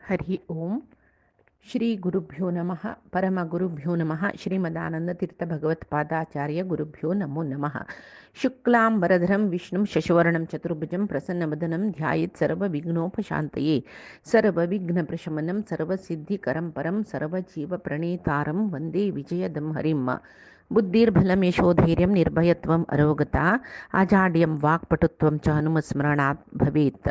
हरि ओम श्री गुरुभ्यो नमः परमगुरुभ्यो नमः श्रीमदानंदतीर्थभगवत्पादाचार्य गुरुभ्यो नमो नमः शुक्लांबरधरं विष्णुं शशिवर्णं चतुर्भुजं प्रसन्नवदनं ध्यायेत् सर्वविघ्नोपशान्तये सर्वविघ्नप्रशमनं सर्वसिद्धिकरं परं सर्वजीवप्रणेतारं वन्दे विजयदं हरिं बुद्धिर्बलं यशोधैर्यं निर्भयत्वम् अरोगता आजाड्यं वाक्पटुत्वं च हनुमस्मरणात् भवेत्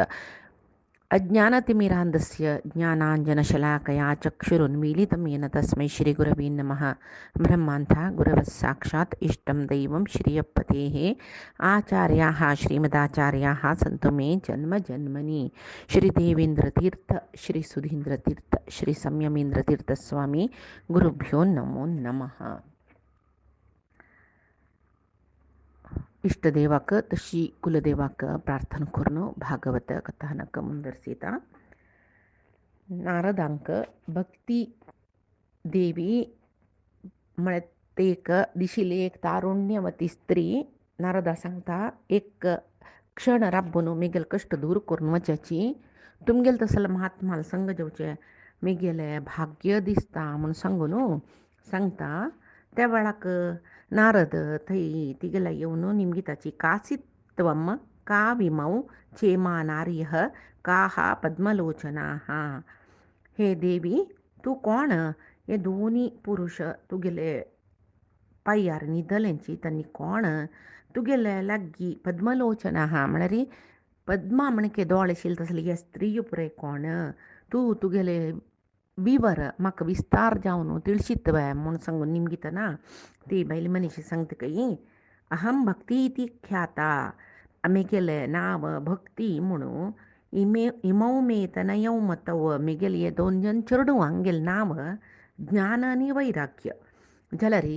अज्ञानतिमिरान्धस्य ज्ञानाञ्जनशलाकया चक्षुरुन्मीलितं येन तस्मै श्रीगुरवे नमः ब्रह्मान्ता गुरवः साक्षात् इष्टं दैवं श्रियपतेः आचार्याः श्रीमदाचार्याः सन्तु मे जन्मजन्मनि श्रीदेवेन्द्रतीर्थ श्रीसुधीन्द्रतीर्थ श्रीसंयमेन्द्रतीर्थस्वामी गुरुभ्यो नमो नमः. इष्टदेवाक तशी कुलदेवाक प्रार्थना करून भागवत कथानक ಮುಂದರ್ಸಿತಾ नारदांक भक्ती देवी म्हणते एक दिशिले एक तारुण्यवती स्त्री नारदा सांगता एक क्षण राबून मेगेल कष्ट दूर करून वच्याची तुमगेल तसल महात्माला संग जेवचे मेगेले भाग्य दिसता म्हणून सांगून सांगता त्या वेळाक नारद थंय तिगेला येवन निमगिताची कासित्वम का विमौ चेमा नार्यः काः पद्मलोचनाः. हे देवी तू कोण. हे दोन्ही पुरुष तुगेले पायार न्हिदल्यांची तांणी कोण. तुगेले लागीं पद्मलोचना आहा म्हळ्यार पद्मा म्हणके दोळ आशिल्ले तसले हे स्त्रीय पुराय कोण. तू तुगेले विवर म्हाका विस्तार जावन तिळशीतवय म्हूण सांगून निमगितना ती बायल मनीस सांगता कई अहम भक्ती इति ख्याता. मेगेले नाव भक्ती म्हणून इमौ मे तनयौ मतव मेगेल हे दोन जन चेडूं हांगेल नाव ज्ञान आनी वैराग्य. जाल्यार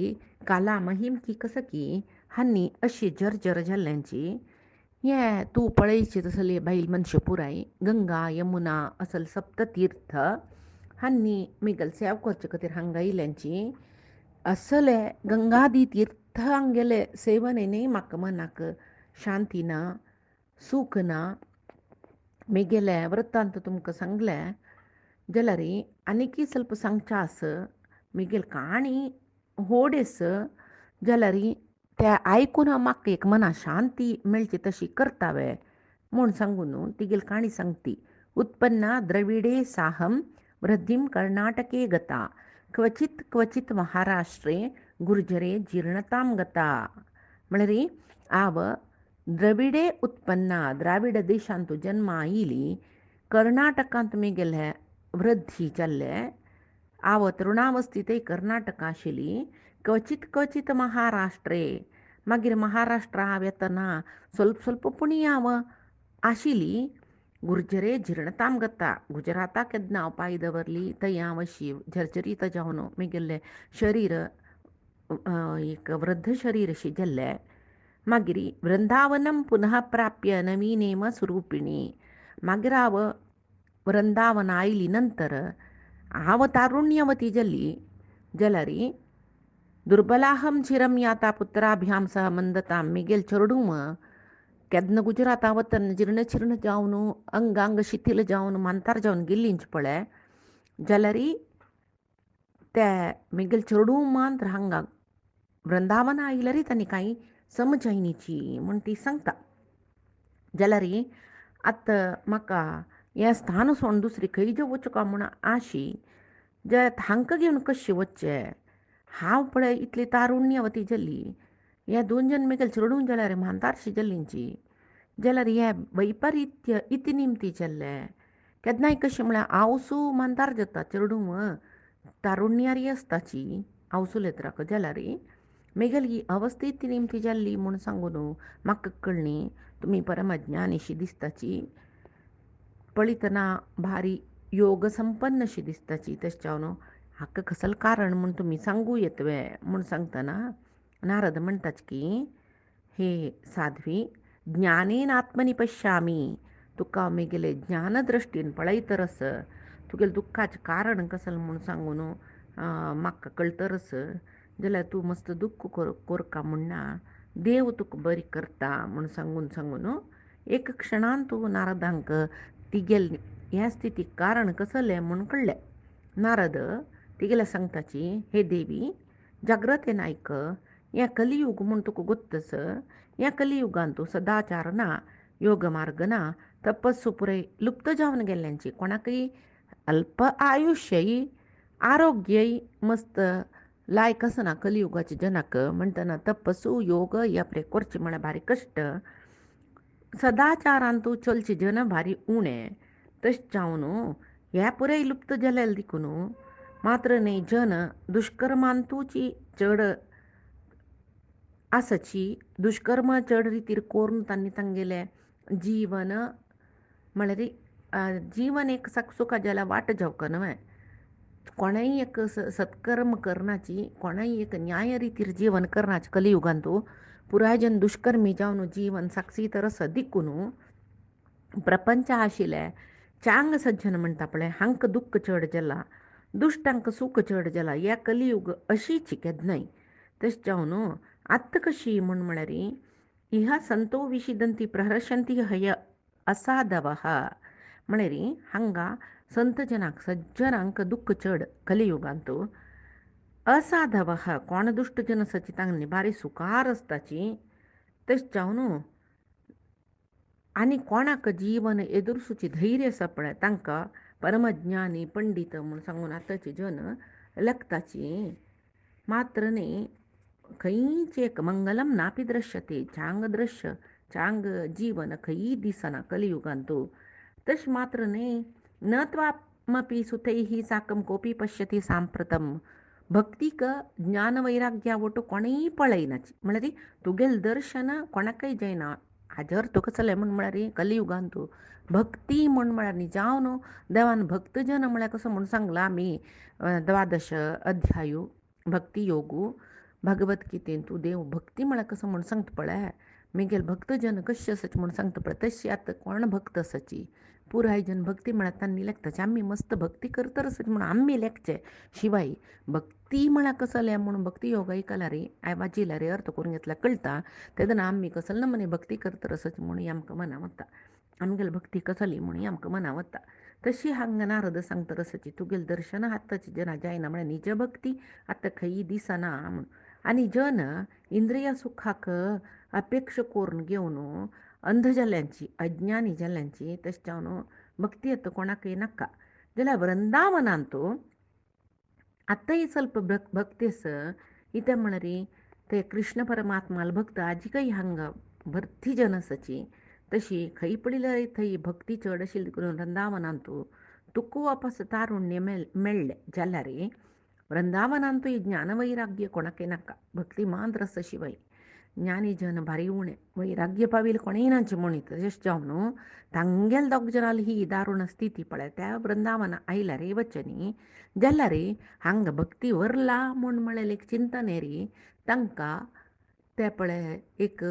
काला महिम की कसकी हांनी अशी जर्जर जाल्ल्यांची हे तूं पळयची तसले बायल मनशां पुराय गंगा यमुना असल सप्ततीर्थ हांनी मेगेल सेवा करचे खातीर हांगा येयल्यांची असले गंगादी तीर्थ हांगेले सेवनेनय म्हाका मनाक शांती ना सूख ना. मेगेले वृत्तांत तुमकां सांगले जाल्यार आनीकय ಸ್ವಲ್ಪ सांगचे आस मेगेल काणी व्हड आस जाल्यार ते आयकून म्हाका एक मना शांती मेळची तशी करतावे म्हूण सांगून तिगेल काणी सांगती. उत्पन्ना द्रविडे साहम वृद्धीं कर्नाटके गता क्वचित क्वचित महाराष्ट्रे गुर्जरे जीर्णतां गता. म्हळ्यार हांव द्रविडे उत्पन्ना द्राविड देशांत जन्म आयिली कर्नाटकांत मेगेले वृद्धी जाल्ले हांव तरुणावस्थेंतय कर्नाटका आशिल्ली क्वचित क्वचित महाराष्ट्रे मागीर महाराष्ट्रा हांव येतना स्वल्प स्वल्पपुणी हांव आशिल्ली गुर्जरे जीर्णतां गता. गुजराताक केन्ना हांव पांय दवरली थंय हांव अशी झरझरीत जावन मेगेल्लें शरीर एक वृद्ध शरीर अशें जाल्लें. मागीर वृंदावनम पुनः प्राप्य नवीनेम स्वरूपिणी. मागीर हांव वृंदावन आयली नंतर हांव तारुण्यवती जाल्ली जाल्यार दुर्बलाहम चिरम याता पुत्राभ्याम सह मंदता. मेगेल चेडूं केन्ना गुजराता वतना जीर्ण चिर्ण जावन अंग शिथील जावन मांतार जावन गेल्लींच पळय जाल्यार ते मेगेल चेडूं मात्र हांगा वृंदावन आयल्यार तांणी कांय समजायनीची म्हूण ती सांगता. जाल्यार आतां म्हाका हें स्थान सोडून दुसरी खंय जे वचूं म्हूण आशी जे हांकां घेवन कशें वचचें. हांव पळय इतली तारुण्यवती जाल्ली हे दोन जन मेगेल चेडूं जाल्यार म्हातारशी जाल्लींची जाल्यार हे वैपरीत्य इति निमती जाल्लें. केन्नाय कशें म्हळ्यार हांवसू मांतार जाता चेडूं तारुण्यारी आसताची हांवसू लेत्राक जाल्यार मेगेल ही अवस्था इति निमती जाल्ली म्हूण सांगून म्हाका कळ्ळी तुमी परमज्ञानीशी दिसताची पळयतना भारी योग संपन्न अशी दिसताची. तशें हांव हाका कसल कारण म्हूण तुमी सांगू येतवे म्हूण सांगतना नारद म्हणटाच की हे साध्वी ज्ञानेन आत्मनि पश्यामी. तुका मेगेले ज्ञानदृश्टीन पळयतरस तुगेले दुख्खाचें कारण कसल म्हूण सांगून म्हाका कळटरस जाल्यार तूं मस्त दुख्ख कोरका म्हणना देव तुका बरी करता म्हूण सांगून एक क्षणान तूं नारदांक तिगेल ह्या स्थितीक कारण कसले म्हूण कळलें. नारद तिगेल्या सांगताची, हे देवी जाग्रतेन आयक, हें कलियूग म्हूण तुका गोत्तस. ह्या कलियुगांत तूं सदाचार ना, योग मार्ग ना, तपस्सू पुराय लुप्त जावन गेल्ल्यांची कोणाकय अल्प आयुष्यय आरोग्यय मस्त लायक आसना कलियुगाच्या जनाक. म्हणटना तपस्सू योग या परे करचे म्हळ्यार भारी कश्ट. सदाचारान तूं चलचें जन भारी उणें. तशें जावन ह्या पुराय लुप्त जालेले देखून मात्र न्ही जन दुष्कर्मांतूची चड आसची. दुष्कर्म चड रितीर करून तांणी तांगेलें जीवन म्हळ्यार जीवन एक सुखा जाला वाट जावका न्हय. कोणाय एक सत्कर्म करनाची, कोणाय एक न्याय रितीर जीवन करनाचें कलियुगांत पुराय जन दुष्कर्मी जावन जीवन साक्षीत रस दिकून प्रपंच आशिल्ले चांग सज्जन म्हणटा पळय हांकां दुख्ख चड जाला, दुश्टांक सूख चड जाला. ह्या कलियुग अशीच केदनाय. तशें जावन आत्त कशी म्हळ्यार इह संतो विशिदंती प्रहर्षंती हय असाधवः. म्हळ्यार हांगा संत जनाक सज्जनांक दुख्ख चड कलियुगांत. असाधवः कोण दुश्ट जन आसाची तांणी भारी सुखार आसताची. तशें जावन आनी कोणाक जीवन एदुरसूची धैर्य आसा पळय तांकां परमज्ञानी पंडीत म्हूण सांगून आतांची जन लेखताची. मात्र न्ही खंयच एक मंगलम नापी दृश्यते, चांग दृश्य चांग जीवन खंयी दिसना कलियुगांत. तशें मात्र न्ही न त्वामपि सुतैः साकं कोपी पश्यति सांप्रतम. भक्तीक ज्ञान वैराग्या वटू कोणीय पळयनाची. म्हळ्यार तुगेलें दर्शन कोणाकय जायना. हाजर तुका चले म्हळ्यार कलियुगांत भक्ती म्हळ्यार न्ही जावन देवान भक्तजन म्हळ्यार कसो म्हूण सांगला आमी 12 अध्याय भक्ती योगू भगवत गीतेन तूं देव भक्ती म्हळ्यार कसो म्हूण सांगता पळय. म्हगेल भक्तजन कशें आसाची म्हूण सांगता पळय तशी आतां कोण भक्त आसाची. पुराय जन भक्ती म्हळ्यार तांणी लेखताचे आमी मस्त भक्ती करतर आसाची म्हूण आमी लेखचे. शिवाय भक्ती म्हळ्यार कसले म्हूण भक्ती योग ऐकला रे वाचिला रे अर्थ करून घेतला कळटा. तेदना आमी कसले ना म्हणे भक्ती करतर आसाची म्हूण आमकां मना वता. आमगेली भक्ती कसली म्हूण आमकां मना वता. तशी हांगा नारद सांगतर आसाची तुगेलें दर्शन आतांची जना जायना म्हळ्यार निज भक्ती आतां खंयी दिसना म्हूण. आनी जन इंद्रिय सुखाक अपेक्षा करून घेवन अंध जाल्ल्यांची अज्ञानी जाल्ल्यांची तशें जावन भक्ती आतां कोणाकय नाका. जाल्यार वृंदावनांत आतांय ಸ್ವಲ್ಪ भक्ती आसा. कित्याक म्हळ्यार ते कृष्ण परमात्माल भक्त आजिकय हांगा भरती जन आसाची. तशी खंय पडिल्यार थंय भक्ती चड आशिल्ली देखून वृंदावनांत तुका वापस तारुण्य मेळ्ळें जाल्यार वृंदावनांत ज्ञानवैराग्य कोणाकय नाका. भक्ती मात्र आसा शिवाय ज्ञानी जन भारी उणें. वैराग्य पाविल कोणीय नाचे म्हूण तशें जावन तांगेल दोग जनाली ही दारूण स्थिती पळय त्या वृंदावना आयल्यार वचनी जाल्यार हांगा भक्ती वरला म्हूण म्हळ्यार एक चिंतन रे तांकां ते पळय एक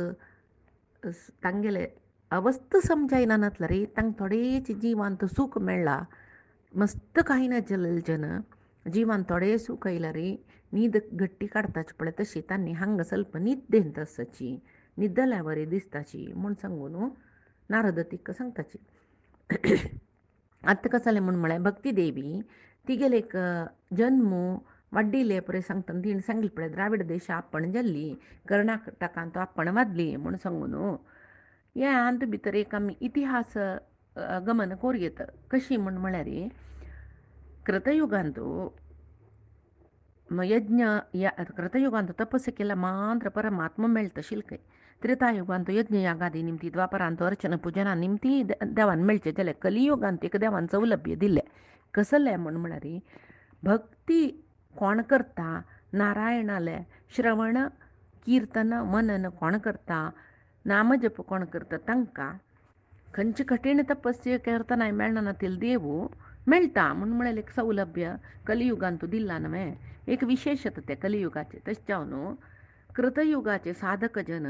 तांगेले अवस्थ समजायना नातला रे. तांकां थोडेच जिवांत सूख मेळ्ळा. मस्त काही ना जाल्ले जन जिवान थोडे सूख आयला रे न्हीद गट्टी काडताची पळय तशी तांणी हांगा ಸ್ವಲ್ಪ न्हिदेंत आसाची. न्हिदल्या बरी दिसताची म्हूण सांगून नारद तिका सांगताची. आतां कसालें म्हूण म्हळ्यार भक्ती देवी तिगेले एक जन्म वाडिल्ले पळय सांगतना तिणें सांगलें पळय द्राविड देश आपण जाल्ली कर्नाटकांत आपण वादली म्हूण सांगून हें अंत भितर एक आमी इतिहास गमन करूं येता. कशी म्हूण म्हळ्यार कृतयुगांत यज्ञ कृतयुगांत तपस्या केला मात्र परमात्मा मेळटा शिल्कय. त्रेतायुगांत यज्ञ यागादी निमती द्वापरांत अर्चना पुजना निमती देवान मेळचे जाल्यार कलियुगांत एक देवान सौलभ्य दिल्लें. कसलें म्हूण म्हळ्यार भक्ती कोण करता नारायणाले श्रवण कीर्तन मनन कोण करता नामजप कोण करता तांकां खंयचे कठीण तपस्या करतना मेळना तेल देव मेळटा म्हूण म्हळ्यार एक सौलभ्य कलियुगांत दिला न्हय. एक विशेषता ते कलियुगाचे. तशें जावन कृतयुगाचे साधक जन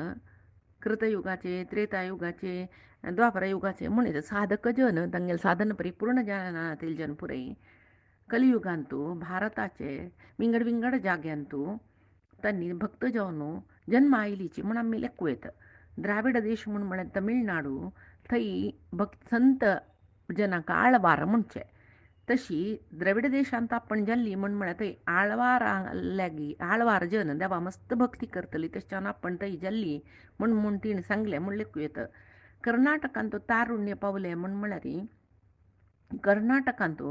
कृतयुगाचे त्रेतायुगाचे द्वापरयुगाचे म्हणून साधक जन तांगेले साधन परिपूर्ण जानातील जन पुरय कलियुगांत भारताचे विंगड विंगड जाग्यांत तांणी भक्त जावन जन्म आयलीची म्हूण आमी लेखूं येता. द्राविड देश म्हूण म्हळ्यार तमिळनाडू थंय संत जनाका आळवार म्हणचे. तशी द्रविड देशांत आपण जाल्ली म्हण म्हळ्यार थंय आळवार लागी आळवार जन देवा मस्त भक्ती करतली तेच्यान आपण थंय जाल्ली म्हण तिणें सांगलें म्हण लेखूं येता. कर्नाटकांत तो तारुण्य पावलें म्हण म्हळ्यार कर्नाटकांत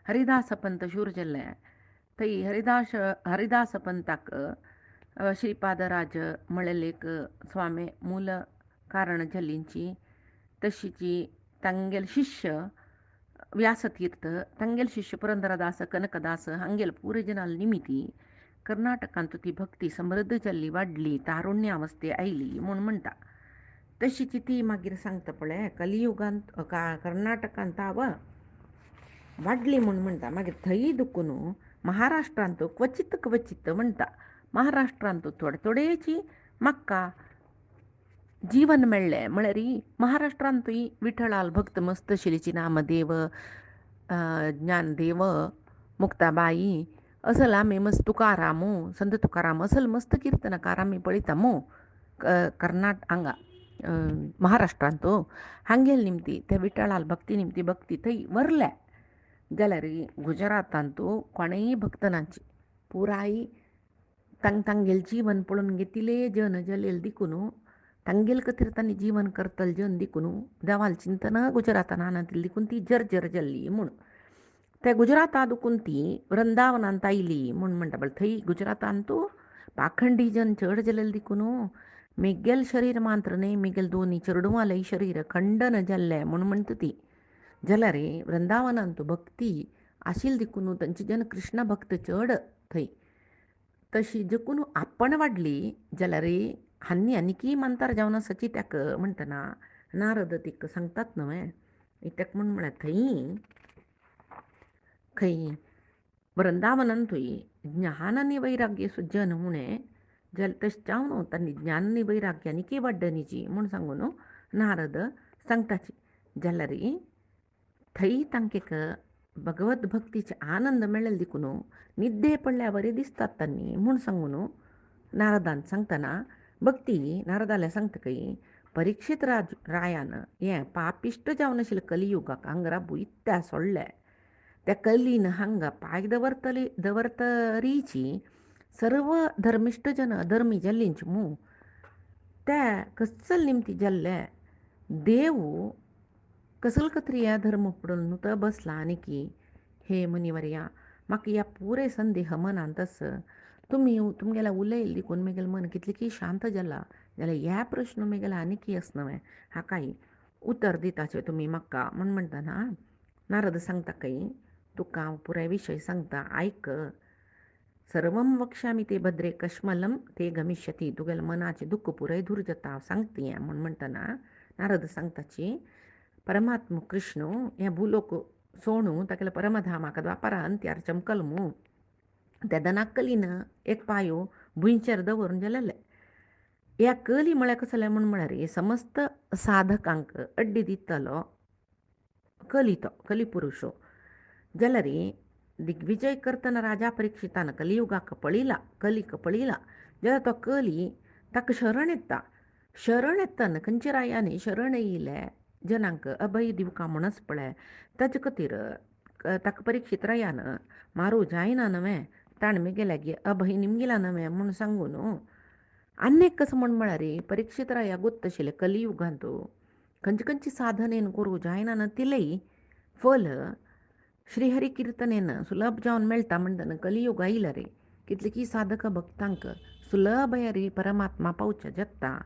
हरिदास पंत शूर जाल्ले. थंय हरिदास पंताक श्रीपादराज मळलेक स्वामी मूल कारण जाल्लींची तशीची तांगेल शिष्य व्यासतीर्थ तांगेल शिष्य पुरंदरदास कनकदास हांगेल पुरे जनाल निमिती कर्नाटकांत ती भक्ती समृद्ध जाल्ली वाडली तारुण्य अवस्थे आयली म्हूण म्हणटा. तशीची ती मागीर सांगता पळय कलियुगांत कर्नाटकांत वाडली म्हूण म्हणटा. मागीर थंय दुखून महाराष्ट्रांत क्वचित म्हणटा. महाराष्ट्रांत थोडेची म्हाका जीवन मेळ्ळें म्हळ्यार महाराष्ट्रांतूय विठ्ठलाल भक्त मस्त शिलीची नामदेव ज्ञानदेव मुक्ताबाई असल आमी मस्त तुकारामू संत तुकाराम असल मस्त कीर्तनकार आमी पळयतामू हांगा महाराष्ट्रांत हांगेल निमती त्या विठ्ठलाल भक्ती निमती भक्ती थंय व्हरल्या जाल्यार गुजरातांत कोणेय भक्त नाची पुराय तांगेल जीवन पळोवन घेतिले जन जलेल दिकून तांगेल खातीर तांणी जीवन करतल जन दिकून देवाल चिंतन गुजरातान आनंदिल दिकून ती जर्जर जाल्ली म्हूण. त्या गुजराता दुखून ती वृंदावनांत आयली म्हूण म्हणटा. बरें थंय गुजरातांत पाखंडी जन चड जालेल दिकून मेगेल शरीर मात्र न्ही मेगेल दोनी चेडूवालय शरीर खंडन जाल्लें म्हूण म्हणटा ती. जाल्यार वृंदावनांत भक्ती आशिल्ली दिकून तांची जन कृष्ण भक्त चड थंय. तशी जकून आपण वाडली जाल्यार आनीकी मंतर जावन आसाची ताका म्हणटना नारद तिका सांगतात न्हय ताका म्हूण म्हळ्यार थंय खंय वृंदावनांतूय ज्ञान आनी वैराग्य सुजन म्हूणे जाल्यार तशें जावन तांणी ज्ञान आनी वैराग्य आनीकी वाडनीची म्हूण सांगून नारद सांगताची. जाल्यार थंय तांकां भगवत भक्तीचे आनंद मेळ्ळे देखून निद्दे पडल्या बरें दिसतात तांणी म्हूण सांगून नारदान सांगतना भक्ती नारदाले सांगतकय परीक्षित रायान हें पापिश्ट जावन आशिल्लें कलियुगाक हांगा राबू इत्या सोडलें. त्या कलीन हांगा पांय दवरतरीची सर्व धर्मिश्ट जन अधर्मी जाल्लींची त्या कसल निमती जाल्ले देव कसल कत्री ह्या धर्म पडून नुत बसला आनी की हे मुनिवर्या म्हाका ह्या पुरे संदेह मनांत आसा तुमगेल्या उलयले देखून मेगेल मन कितलें की शांत जाला जाल्यार ह्या प्रश्न मेगेला आनीकी आस न्हय हाकाय उतर दिताचे तुमी म्हाका म्हूण म्हणटना नारद सांगता काय तुका पुराय विशय सांगता आयक. सर्वम वक्ष्यामी ते भद्रे कश्मलम ते गमिष्यती तुगेल मनाचे दुःख पुराय दूर जाता सांगता म्हूण म्हणटना नारद सांगताची परमात्मा कृष्ण हे भूलोक सोणू तागेले परमधामाक द्वापारा अंत्यार चमकल त्या दनाकलीन एक पांयो भुंयचेर दवरून जालेले. ह्या कली म्हळ्यार कसले म्हूण म्हळ्यार समस्त साधकांक अड्डी दितलो कली पुरुशो. जाल्यार दिग्विजय करतना राजा परीक्षितान कलियुगाक कलीक पळयला जाल्यार तो कली ताका शरण येताना खंयच्या शरण येयले जनांक अभय दिवका म्हणच पळय ताचे खातीर ताका परीक्षित रायान मारू जायना न्हय ताण मेगेल्यागी अभय निमगेला न्हय म्हूण सांगून आनीक कसं म्हूण म्हळ्यार परीक्षित राया गोत्त आशिल्ले कलियुगांत खंयची साधनेन करूं जायना न तिलेय फल श्रीहरी कीर्तनेन सुलभ जावन मेळटा म्हणटना कलियुग आयला कितले की साधक भक्तांक सुलभ ह्या परमात्मा पावचे जगता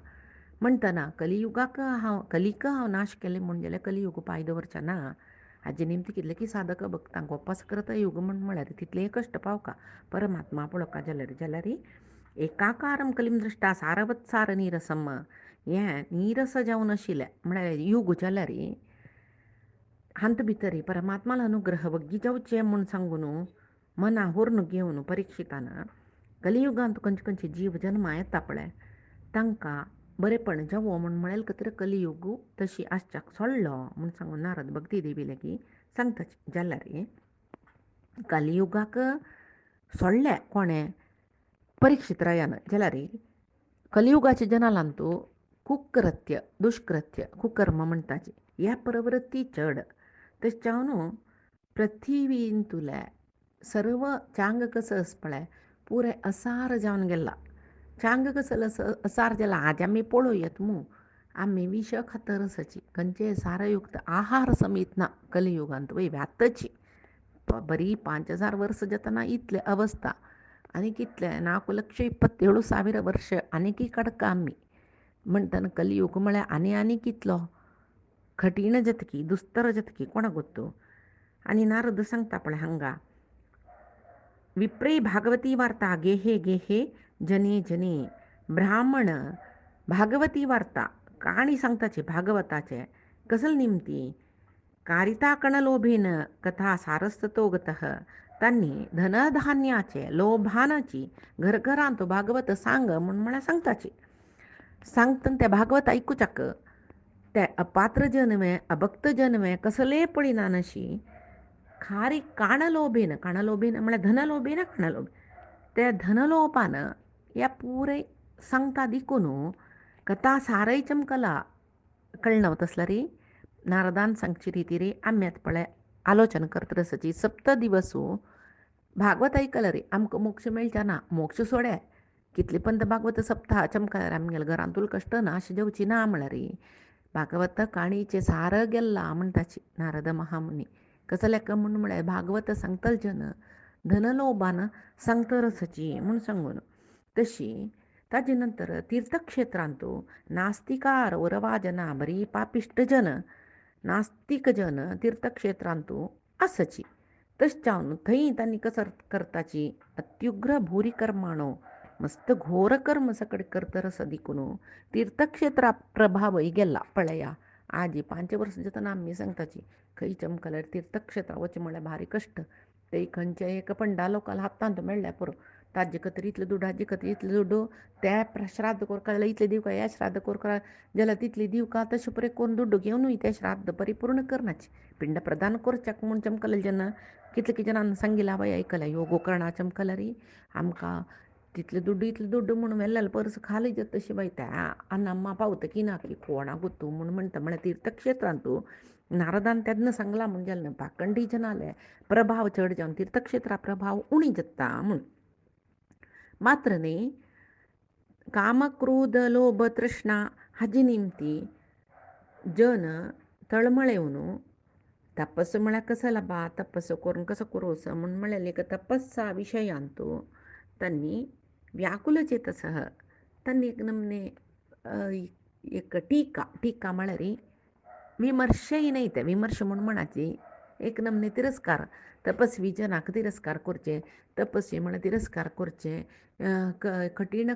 म्हणटना कलियुगाक हांव नाश केले म्हूण जाल्यार कलियुग पांय दवरचें ना. हाजे निमती कितले की साधक भक्तांक उपास करता युग म्हूण म्हळ्यार तितले कश्ट पावका परमात्मा पळोवका जाल्यार एकाकारम कलीम दृश्टा सारवत्सार नीरसम हें नीरस जावन आशिल्लें म्हळ्यार युग जाल्यार हांत भितर परमात्माला अनुग्रह वग्गी जावचें म्हूण सांगून मना होरून घेवन परीक्षितान कलियुगांत खंयचे जीव जन्मा येता पळय तांकां बरेपण जावो म्हूण म्हळेल खातीर कलियुग तशी आसच्याक सोडलो म्हूण सांगून नारद भक्ती देवी लेगी सांगता. जाल्यार कलियुगाक सोडले कोणें परीक्षित रायान जाल्यार कलियुगाच्या जनालांत कुकृत्य दुष्कृत्य कुकर्म म्हणटाचे ह्या प्रवृत्ती चड तेच न्हू पृथ्वीन तुले सर्व चांग कसं पळय पुरे असार जावन गेला. चांग कसं असार जाला आज आमी पळोवयात मू आमी विष खातरसाची खंयचे सारयुक्त आहार समीत ना कलियुगांत वय आतांची बरी 5000 वर्स जातना इतले अवस्था आनी कितले 4,27,000 वर्ष आनीक काडका आमी म्हणटना कलियुग म्हळ्यार आनी कितलो कठीण जातकी दुस्तर जातकी कोणाक गोत्तू. आनी नारद सांगता पळय हांगा विप्रे भागवती वार्ता गेहे गेहे जने जने ब्राह्मण भागवती वार्ता काणी सांगताचे भागवताचे कसल निमती कारिता कणलोभेन कथा सारस्ततो गतः त्यांनी धनधान्याचे लोभानाची घरघरांत भागवत सांग म्हणून मला सांगताची सांगतना त्या भागवत ऐकूच्याक ते अपात्र जन्मे अभक्त जन्मे कसले पडिना नशी खारी काणलोभेन म्हळ्यार धनलोभेन काणलोभे त्या धनलोपान या पुरे सांगता दिकून कथा सारय चमकला कळणं तसला रे नारदान सांगची रीती रे आम्यात पळय आलोचन करतरसाची 7 दिवसू भागवत ऐकलं रे आमकां मोक्ष मेळचा ना मोक्ष सोड्या कितले पंत भागवत सप्ताह चमकल्यार आमगेल्या घरांत तुला कश्ट ना अशें जेवची ना म्हळ्यार रे भागवत काणीचे सार गेल्ला म्हणटाची नारद महामुनी कसं लेख म्हणून म्हळ्यार भागवत सांगतल जन धनलोभान सांगतरसाची म्हूण सांगून तशी ताजे नंतर तीर्थक्षेत्रांतू नास्तिकार उरवा जना बरी पापिश्ट जन नास्तिक जन तीर्थक्षेत्रांतू आसची तशें थंय तांणी कसर करताची अत्युग्र भूरी कर्माणो मस्त घोर कर्म सकड करतरस दिकून तीर्थक्षेत्रा प्रभाव गेला पळया आजी 5 वर्स जातना आमी सांगताची खंय चमकल्यार तीर्थक्षेत्रां वचचें म्हळ्यार भारी कश्ट ते खंयचे एक पंडा लोकांक हातांत मेळ्ळ्या पुरो ताजे खातीर इतलें दुडू हाजे खातीर इतलें दुडू त्या श्राद्ध करता जाल्यार इतलें दिवका हें श्राद्ध करता जाल्यार तितलें दिवका तशें पळय कोण दुड्डू घेवनूय तें श्राद्ध परिपूर्ण करनाचे पिंड प्रदान करच्याक म्हूण चमकलें जेन्ना कितले जाणांनी सांगिल्लें हांवें आयकलां ह्यो गोकर्णा चमकला रे आमकां तितलें दुड्डू म्हणून वेल्लें परस खाली जाता तशी वयता अन्न पावता की ना की कोणाक गोतू म्हूण म्हणटा म्हळ्यार तीर्थक्षेत्रांतू नारदान तेन्ना सांगला म्हूण जालें पाखंडी जनाले प्रभाव चड जावन तीर्थक्षेत्रा प्रभाव उणी जाता म्हूण मात्र न्ही काम क्रोध लोभ तृष्णा हाजी निमती जन तळमळेवन तपस म्हळ्यार कसं लाभा तपस करून कसं करोस म्हूण म्हळ्यार एक तपस्सा विशयांतू त्यांनी व्याकुल चेतसह त्यांनी एक नमने एक टीका म्हळ्यार विमर्शय नाही ते विमर्श म्हणून म्हणाची एक नमने तिरस्कार तपस्वी जनाक तिरस्कार करचे तपस्वी म्हळ्यार तिरस्कार करचे कठीण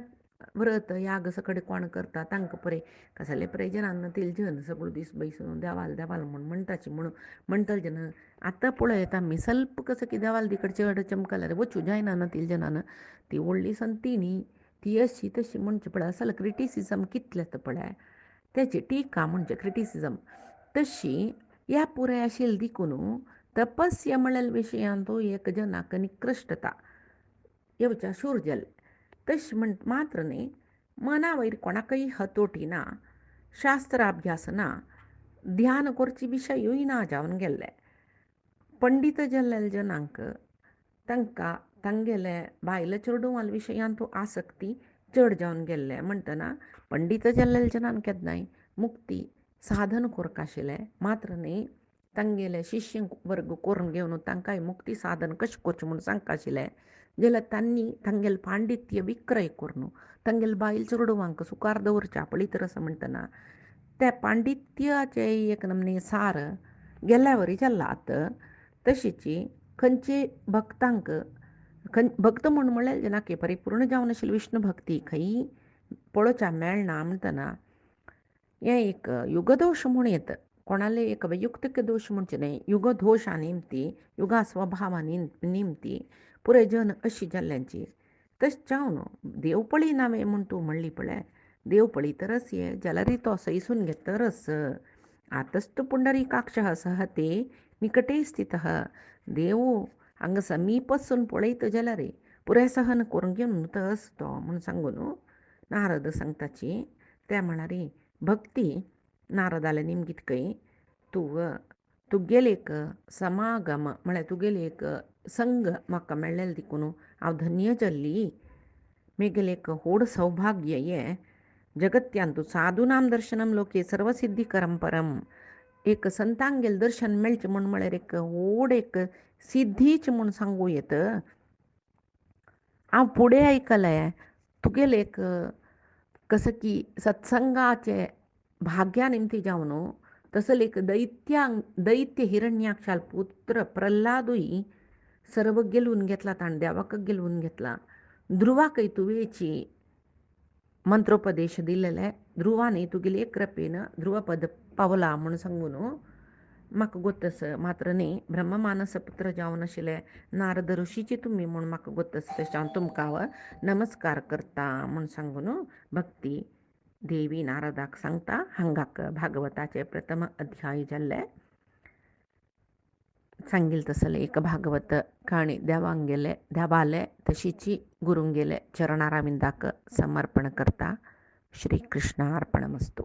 व्रत याग सकड कोण करता तांकां पळय कसले पळय जनांना तेल जन सगळो दीस बैसून देवाल म्हणून म्हणटाची म्हणून म्हणटले जन आतां पळयत आमी स्वल्प कसं की देवाल तिकड चड चमकल्यार वचूं जायना ना तेल जनान ती व्हडली संती न्ही ती अशी तशी म्हणचे पळय असल क्रिटिसिजम कितलें पळय तेची टिका म्हणजे क्रिटिसिजम तशी ह्या पुरे आशिल्ली देखून तपस्या म्हळ्यार विशयांत एक जनाक निकृश्टता येवच्या शूर जाले तशें म्हण मात्र न्ही मना वयर कोणाकय हतोटी ना शास्त्राभ्यास ना ध्यान करची विशयूय ना जावन गेल्ले पंडीत जाल्ले जनांक तांकां तांगेले बायले चेडूं विशयांत आसक्ती चड जावन गेल्ले म्हणटना पंडीत जाल्ले जनान केन्नाय मुक्ती साधन करता आशिल्लें मात्र न्ही तांगेले शिश्य वर्ग करून घेवन तांकांय मुक्ती साधन कशें करचें म्हूण सांगता आशिल्लें जाल्यार तांणी तांगेलें पांडित्य विक्रय करून तांगेले बायल चेडवांक सुखार दवरच्या पळयत आसा म्हणटना त्या पांडित्याचे एक नमने सार गेल्या वरी जाल्लात तशीच खंयचे भक्तांक भक्त म्हळ्यार जेनाके परिपूर्ण जावन आशिल्ली विष्णू भक्ती खंय पळोवच्या मेळना म्हणटना हें एक युगदोश म्हूण येता कोणाले एक वैयक्तीक दोश म्हणचे न्ही युगदोशा निमती युगा स्वभावा निमती पुरे जन अशी जाल्ल्यांची तशें जावन देवपळी नावे म्हूण तूं म्हणली पळय देवपळी तरस ये जाल्यार तो सैसून घेतरस आतस्तु पुंडरीकाक्षः सहते निकटे स्थितः देव हांगा समीपसून पळयत जाल्यार पुरे सहन करून घेवन तस तो म्हूण सांगून नारद सांगताची ते म्हणारी भक्ती नारदाले निमगीत खंय तूं तुगेल एक समागम म्हळ्यार तुगेल एक संग म्हाका मेळ्ळेलो देखून हांव धन्य जाल्ली. मेगेल एक व्हड सौभाग्य हें जगत्यांतू साधूनाम दर्शनम लोके सर्वसिद्धीकरम परम. एक संतांक गेल दर्शन मेळचें म्हळ्यार एक व्हड एक सिद्धीच म्हूण सांगूं येत. हांव फुडें आयकलें तुगेल एक कसं की सत्संगाचे भाग्यानिमती जावन तसं एक दैत्य हिरण्याक्षाल पुत्र प्रल्हादूय सर्व गेलवून घेतला, ताणें देवाक गेलवून घेतला. ध्रुवाकय तुवेची मंत्रोपदेश दिलेले. ध्रुवानी तुगेले कृपेन ध्रुवपद पावला म्हूण सांगून म्हाका गोत्तस. मात्र न्ही ब्रह्ममानस पुत्र जावन आशिल्ले नारद ऋषीची तुमी म्हूण म्हाका गोत्तस. तशें हांव तुमकां हांव नमस्कार करता म्हूण सांगून भक्ती देवी नारदाक सांगता. हांगाक भागवताचे प्रथम अध्याय जाल्ले. सांगिल तसले एक भागवत काणी देवांक गेले देवाले तशीची गुरूंक गेले चरणाराविंदाक समर्पण करता. श्री कृष्ण अर्पणमस्तु.